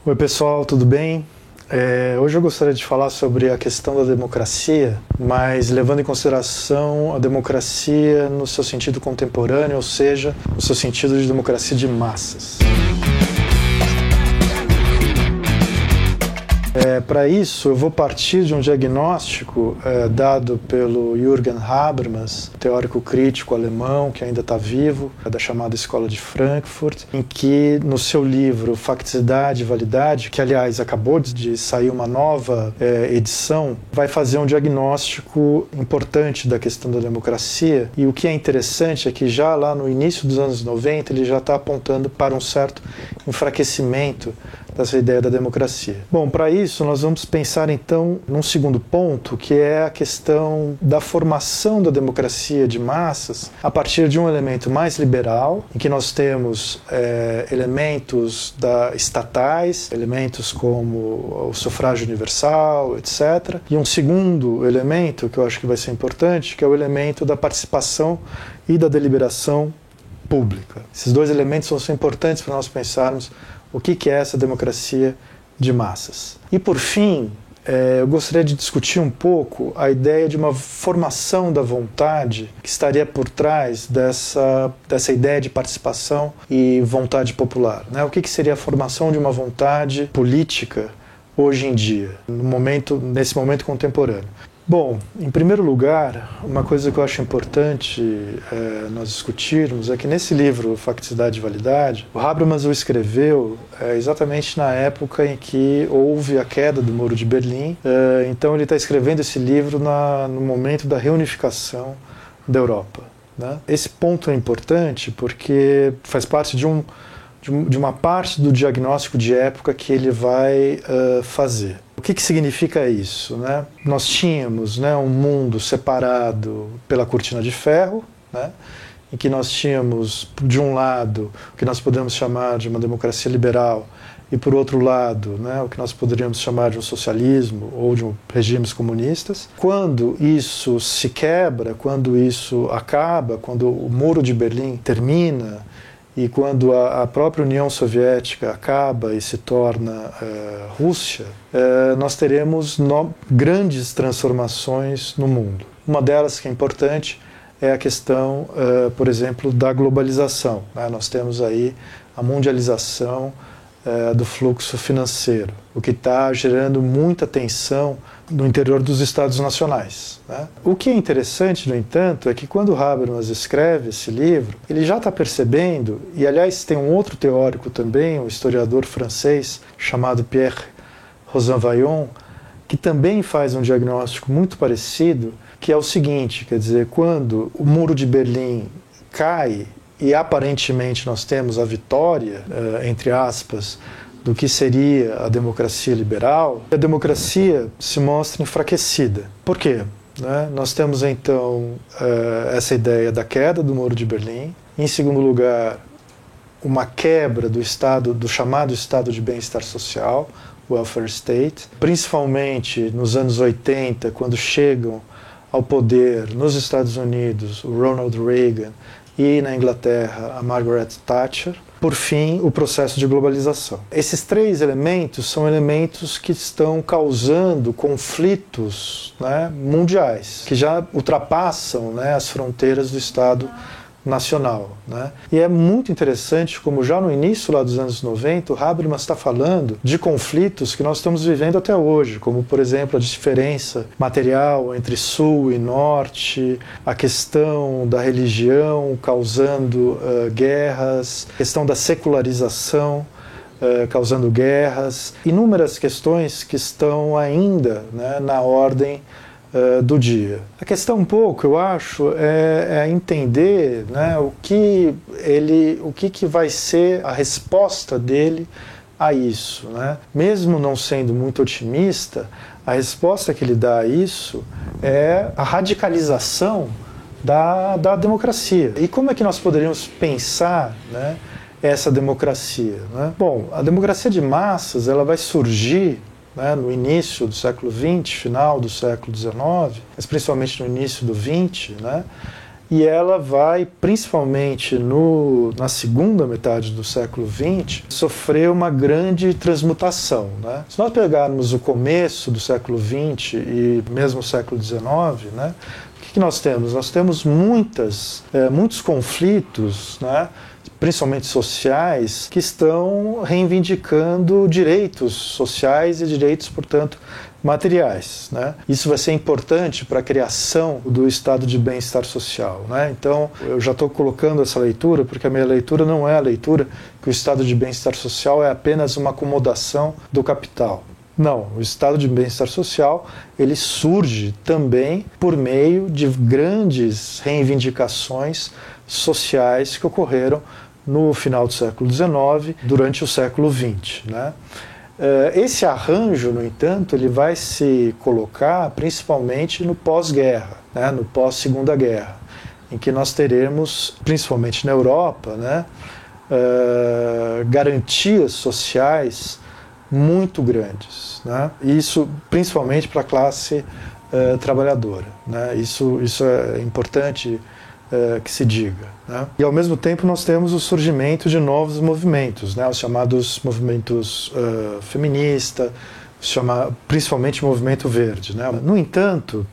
Oi pessoal, tudo bem? Hoje eu gostaria de falar sobre a questão da democracia, mas levando em consideração a democracia no seu sentido contemporâneo, ou seja, no seu sentido de democracia de massas. Para isso, eu vou partir de um diagnóstico dado pelo Jürgen Habermas, teórico crítico alemão que ainda está vivo, da chamada Escola de Frankfurt, em que no seu livro Facticidade e Validade, que aliás acabou de sair uma nova edição, vai fazer um diagnóstico importante da questão da democracia. E o que é interessante é que já lá no início dos anos 90 ele já está apontando para um certo enfraquecimento dessa ideia da democracia. Bom, para isso nós vamos pensar então num segundo ponto, que é a questão da formação da democracia de massas a partir de um elemento mais liberal, em que nós temos elementos estatais, elementos como o sufrágio universal, etc. E um segundo elemento, que eu acho que vai ser importante, que é o elemento da participação e da deliberação pública. Esses dois elementos são importantes para nós pensarmos o que é essa democracia de massas. E, por fim, eu gostaria de discutir um pouco a ideia de uma formação da vontade que estaria por trás dessa ideia de participação e vontade popular, né? O que seria a formação de uma vontade política hoje em dia, nesse momento contemporâneo? Bom, em primeiro lugar, uma coisa que eu acho importante nós discutirmos é que nesse livro, Facticidade e Validade, o Habermas o escreveu exatamente na época em que houve a queda do Muro de Berlim. Então ele está escrevendo esse livro no momento da reunificação da Europa, né? Esse ponto é importante porque faz parte de uma parte do diagnóstico de época que ele vai fazer. O que significa isso, né? Nós tínhamos, né, um mundo separado pela cortina de ferro, né, em que nós tínhamos, de um lado, o que nós podemos chamar de uma democracia liberal, e por outro lado, né, o que nós poderíamos chamar de um socialismo ou de regimes comunistas. Quando isso se quebra, quando isso acaba, quando o Muro de Berlim termina, e quando a própria União Soviética acaba e se torna Rússia, nós teremos grandes transformações no mundo. Uma delas que é importante é a questão, por exemplo, da globalização, né? Nós temos aí a mundialização do fluxo financeiro, o que está gerando muita tensão no interior dos Estados nacionais, né? O que é interessante, no entanto, é que quando Habermas escreve esse livro, ele já está percebendo, e aliás tem um outro teórico também, um historiador francês chamado Pierre Rosanvallon, que também faz um diagnóstico muito parecido, que é o seguinte, quer dizer, quando o Muro de Berlim cai, e aparentemente nós temos a vitória, entre aspas, do que seria a democracia liberal, a democracia se mostra enfraquecida. Por quê? Né? Nós temos então essa ideia da queda do Muro de Berlim, em segundo lugar, uma quebra do chamado Estado de Bem-Estar Social, Welfare State, principalmente nos anos 80, quando chegam ao poder nos Estados Unidos o Ronald Reagan e na Inglaterra a Margaret Thatcher. Por fim, o processo de globalização. Esses três elementos são elementos que estão causando conflitos, né, mundiais, que já ultrapassam, né, as fronteiras do Estado nacional, né? E é muito interessante como já no início lá dos anos 90, o Habermas está falando de conflitos que nós estamos vivendo até hoje, como por exemplo a diferença material entre sul e norte, a questão da religião causando guerras, a questão da secularização causando guerras, inúmeras questões que estão ainda, né, na ordem do dia. A questão um pouco, eu acho, é entender, né, o que vai ser a resposta dele a isso, né? Mesmo não sendo muito otimista, a resposta que ele dá a isso é a radicalização da democracia. E como é que nós poderíamos pensar, né, essa democracia, né? Bom, a democracia de massas ela vai surgir, né, no início do século XX, final do século XIX, mas principalmente no início do XX, né, e ela vai, principalmente na segunda metade do século XX, sofrer uma grande transmutação, né? Se nós pegarmos o começo do século XX e mesmo o século XIX, né, o que nós temos? Nós temos muitos conflitos, né, principalmente sociais, que estão reivindicando direitos sociais e direitos, portanto, materiais, né? Isso vai ser importante para a criação do estado de bem-estar social, né? Então, eu já estou colocando essa leitura, porque a minha leitura não é a leitura que o estado de bem-estar social é apenas uma acomodação do capital. Não, o estado de bem-estar social, ele surge também por meio de grandes reivindicações sociais que ocorreram no final do século XIX, durante o século XX, né? Esse arranjo, no entanto, ele vai se colocar principalmente no pós-guerra, né, no pós-Segunda Guerra, em que nós teremos, principalmente na Europa, né, garantias sociais muito grandes, né? Isso principalmente para a classe trabalhadora, né? Isso é importante que se diga, né? E ao mesmo tempo nós temos o surgimento de novos movimentos, né? Os chamados movimentos feministas, principalmente o movimento verde, né? No entanto,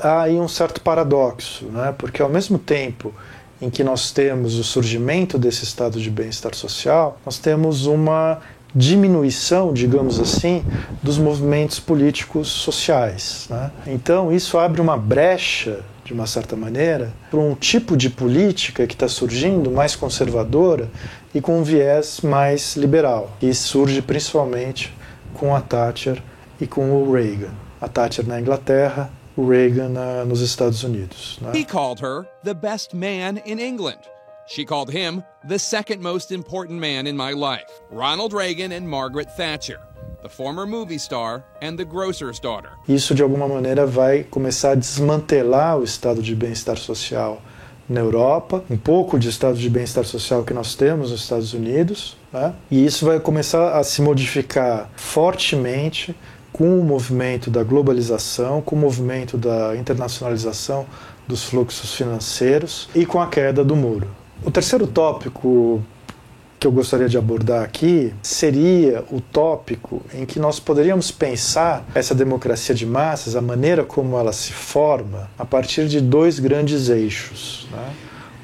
há aí um certo paradoxo, né? Porque ao mesmo tempo em que nós temos o surgimento desse estado de bem-estar social, nós temos uma diminuição, digamos assim, dos movimentos políticos sociais, né? Então isso abre uma brecha, de uma certa maneira, para um tipo de política que está surgindo mais conservadora e com um viés mais liberal, e surge principalmente com a Thatcher e com o Reagan. A Thatcher na Inglaterra, o Reagan nos Estados Unidos, né? He called her the best man in England. She called him the second most important man in my life. Ronald Reagan and Margaret Thatcher, the former movie star and the grocer's daughter. Isso, de alguma maneira, vai começar a desmantelar o estado de bem-estar social na Europa, um pouco de estado de bem-estar social que nós temos nos Estados Unidos, né? E isso vai começar a se modificar fortemente com o movimento da globalização, com o movimento da internacionalização dos fluxos financeiros e com a queda do muro. O terceiro tópico que eu gostaria de abordar aqui seria o tópico em que nós poderíamos pensar essa democracia de massas, a maneira como ela se forma, a partir de dois grandes eixos, né?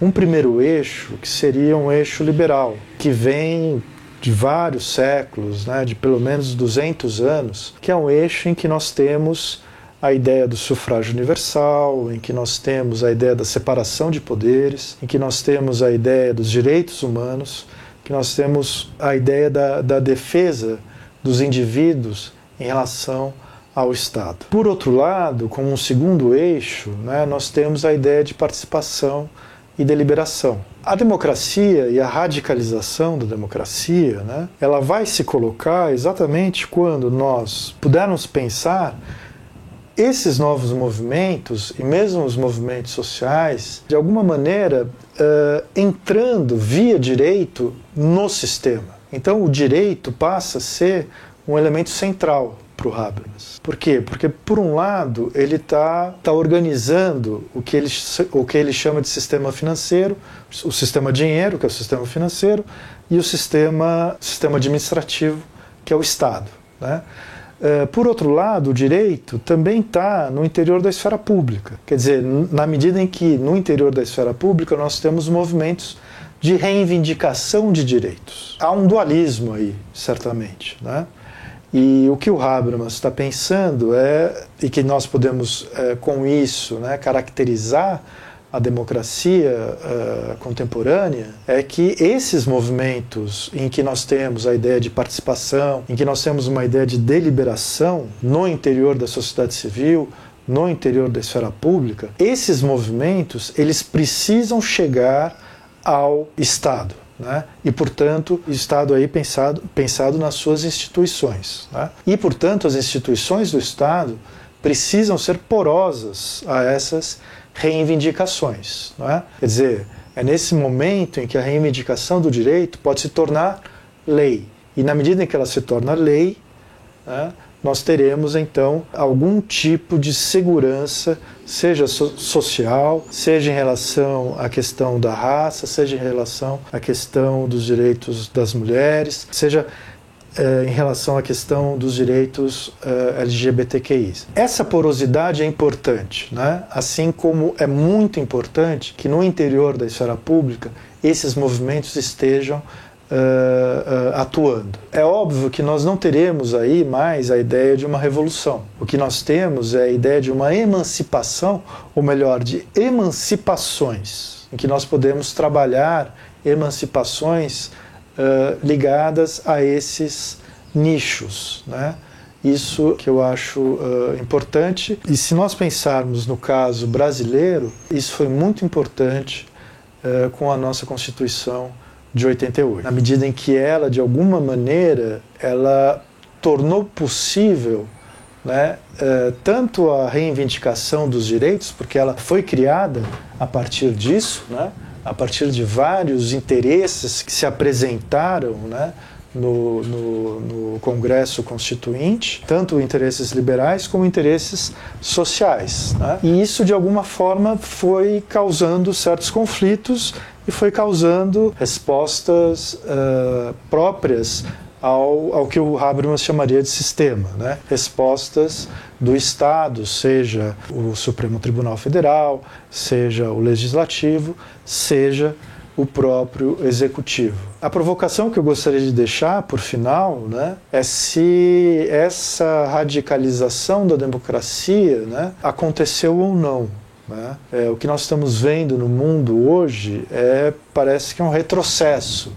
Um primeiro eixo, que seria um eixo liberal, que vem de vários séculos, né, de pelo menos 200 anos, que é um eixo em que nós temos a ideia do sufrágio universal, em que nós temos a ideia da separação de poderes, em que nós temos a ideia dos direitos humanos, que nós temos a ideia da defesa dos indivíduos em relação ao Estado. Por outro lado, como um segundo eixo, né, nós temos a ideia de participação e deliberação. A democracia e a radicalização da democracia, né, ela vai se colocar exatamente quando nós pudermos pensar esses novos movimentos, e mesmo os movimentos sociais, de alguma maneira entrando via direito no sistema. Então o direito passa a ser um elemento central para o Habermas. Por quê? Porque, por um lado, ele está organizando o que ele chama de sistema financeiro, o sistema dinheiro, que é o sistema financeiro, e o sistema administrativo, que é o Estado, né? Por outro lado, o direito também está no interior da esfera pública. Quer dizer, na medida em que no interior da esfera pública nós temos movimentos de reivindicação de direitos. Há um dualismo aí, certamente, né? E o que o Habermas está pensando e que nós podemos, com isso, né, caracterizar a democracia contemporânea, é que esses movimentos em que nós temos a ideia de participação, em que nós temos uma ideia de deliberação no interior da sociedade civil, no interior da esfera pública, esses movimentos, eles precisam chegar ao Estado, né? E, portanto, o Estado aí pensado nas suas instituições, né? E, portanto, as instituições do Estado precisam ser porosas a essas reivindicações, não é? Quer dizer, é nesse momento em que a reivindicação do direito pode se tornar lei. E na medida em que ela se torna lei, né, nós teremos então algum tipo de segurança, seja social, seja em relação à questão da raça, seja em relação à questão dos direitos das mulheres, seja em relação à questão dos direitos LGBTQI. Essa porosidade é importante, né? Assim como é muito importante que no interior da esfera pública esses movimentos estejam atuando. É óbvio que nós não teremos aí mais a ideia de uma revolução. O que nós temos é a ideia de uma emancipação, ou melhor, de emancipações, em que nós podemos trabalhar emancipações ligadas a esses nichos, né? Isso que eu acho importante. E se nós pensarmos no caso brasileiro, isso foi muito importante com a nossa Constituição de 88, na medida em que ela, de alguma maneira, ela tornou possível, né, tanto a reivindicação dos direitos, porque ela foi criada a partir disso, né, a partir de vários interesses que se apresentaram, né, no Congresso Constituinte, tanto interesses liberais como interesses sociais, né? E isso, de alguma forma, foi causando certos conflitos e foi causando respostas próprias ao que o Habermas chamaria de sistema, né? Respostas do Estado, seja o Supremo Tribunal Federal, seja o Legislativo, seja o próprio Executivo. A provocação que eu gostaria de deixar, por final, né, é se essa radicalização da democracia, né, aconteceu ou não. Né? O que nós estamos vendo no mundo hoje parece que é um retrocesso.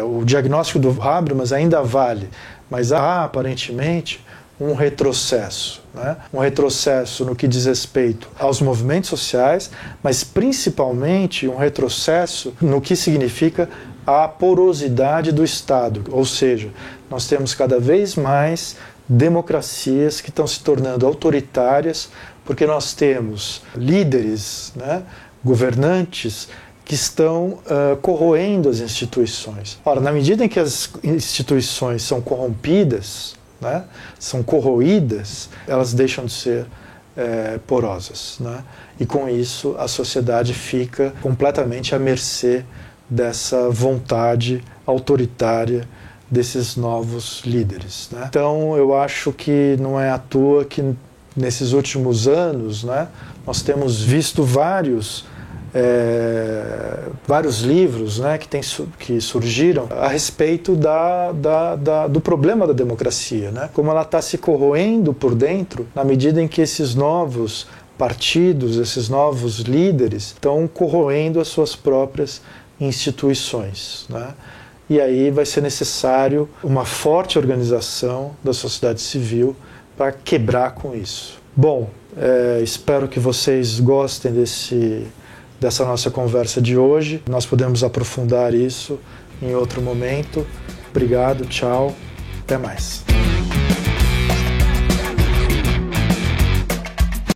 O diagnóstico do Habermas ainda vale, mas há aparentemente um retrocesso, né? Um retrocesso no que diz respeito aos movimentos sociais, mas principalmente um retrocesso no que significa a porosidade do Estado, ou seja, nós temos cada vez mais democracias que estão se tornando autoritárias, porque nós temos líderes, né, governantes, que estão corroendo as instituições. Ora, na medida em que as instituições são corrompidas, né, são corroídas, elas deixam de ser porosas, né? E com isso a sociedade fica completamente à mercê dessa vontade autoritária desses novos líderes, né? Então eu acho que não é à toa que nesses últimos anos, né, nós temos visto vários livros, né, que surgiram a respeito do problema da democracia, né, como ela está se corroendo por dentro na medida em que esses novos partidos, esses novos líderes estão corroendo as suas próprias instituições, né? E aí vai ser necessário uma forte organização da sociedade civil para quebrar com isso. Bom, espero que vocês gostem dessa nossa conversa de hoje. Nós podemos aprofundar isso em outro momento. Obrigado, tchau, até mais.